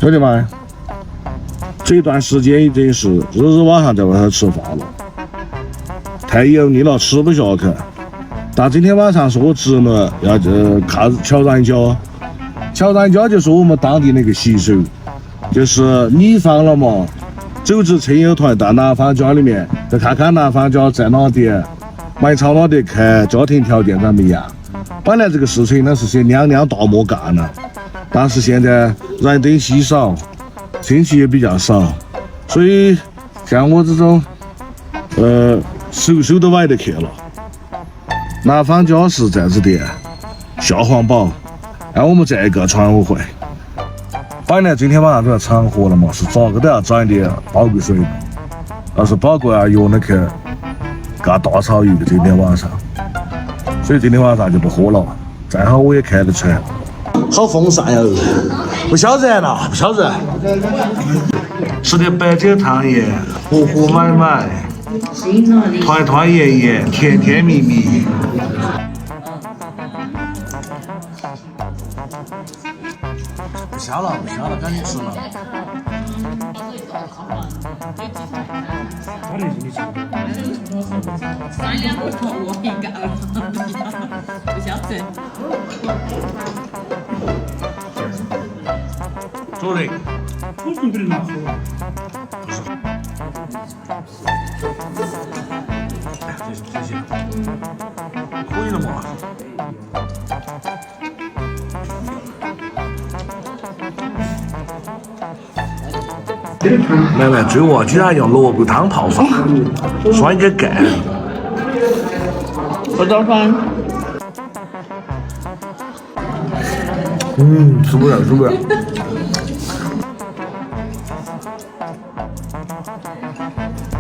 兄弟们，这段时间已经是日日晚上在外头吃饭了，太油腻了，吃不下去。但今天晚上是我侄女要看乔然家，乔然家就是我们当地那个习俗，就是你放了嘛，组织亲友团到男方家里面，再看看男方家在哪点，买朝哪点看家庭条件怎么样。本来这个事情呢是些娘娘大漠干的，但是现在人丁稀少，亲戚也比较少，所以像我这种手都崴得去了。男方家是在这点下黄堡，让我们再一个传武会。本来今天晚上都要成活了嘛，是咋个都要整点宝贵水的，但是宝贵要约那去干大草鱼的今天晚上，所以今天晚上就不喝了。再好我也看得出来，好风扇哟，不晓得了，不晓得。吃点白酒汤圆，活活买买，团团圆圆，甜甜蜜蜜。不香了，不香了，赶紧吃了。3两不同我一个儿不晓得。主任，我说给你拿喝了。谢谢，可以了嘛？来，追我居然用萝卜汤泡饭，酸个干。不多酸。受不了，受不了。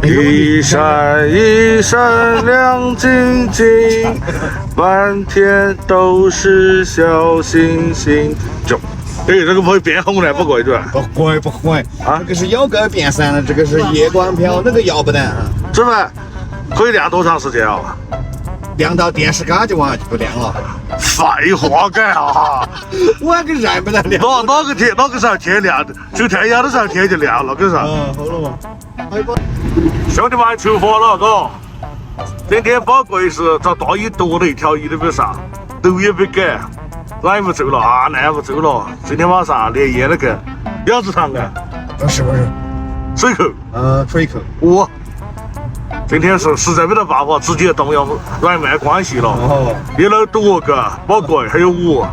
一闪一闪亮晶晶，满天都是小星星。就，这个不会变红的，不贵对吧？不会不会啊这个是腰杆变散了，这个是夜光飘，那个要不得啊。这饭可以晾多长时间啊？晾到电视杆就完了，就不晾了。废话改啊！我还给认不得晾。哪个时候天亮的？就太阳的时候天就亮了，跟上。好了嘛。兄弟们出货了，哥！今天宝贵是找大衣多了一条衣都没上，头也没改，来不走了啊，来不走了。今天晚上连夜那个鸭子汤啊，不是水口，水口。我今天是实在没得办法，直接动用外卖关系了。哦，也能多个宝贵，还有我。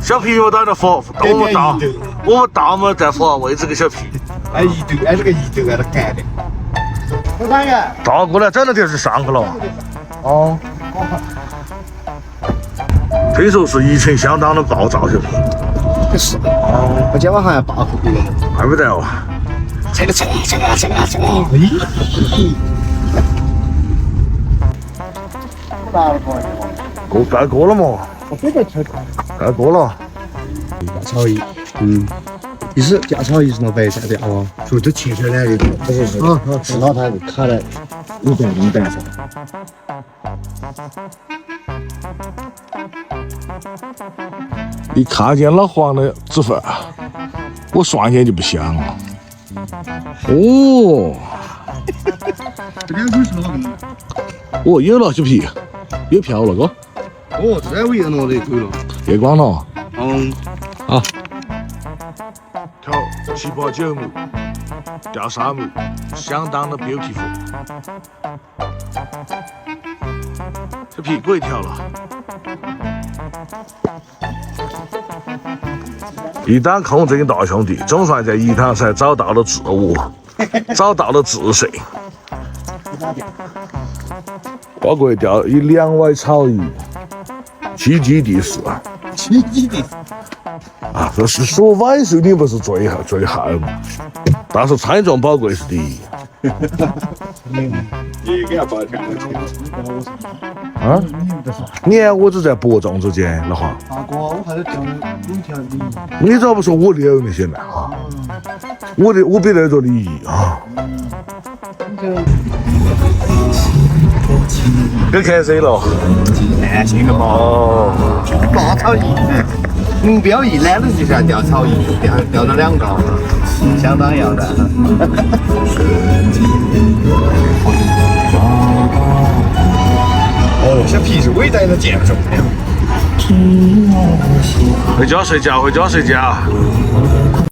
小皮我在那发，我们大们在发喂这个小皮。哎，一斗，哎，这个一斗哎，它干的。老大爷，大过来，这两天是上去了。哦。听说是疫情相当的暴躁，小皮。是。哦。我今晚好像8户了。怪不得哦。这个。该过了嘛。该过了。架草鱼，其实架草鱼是拿白鳝钓啊，就这切出来那个，不是，吃到它卡在有点那么白噻。一看见老黄的纸饭，我瞬间就不香了。哦，这两口是哪个呢？哦，有了小皮，有票了哥。哦，这我又拿这一口了。夜光了。啊。条7、8、9目，钓3目，相当的 beautiful。这屁股一条了。一档空军大兄弟，总算在一塘才找到了自我，找到了自信。包括钓以2尾草鱼，7基第4。7基第4。啊，这是说尾数你不是最后嘛？但是参壮宝贵是第一。你给他报价啊？你看我只在伯仲之间，老黄。大哥，我还得叫你有条礼仪。你咋不说我留呢？现在啊，我比那个礼仪啊。跟开谁了？担心了嘛？哦。大草鱼。目标一揽子就是要钓草鱼，钓到2个，相当要的。哦，小皮是伟大的建筑。回家睡觉，回家睡觉。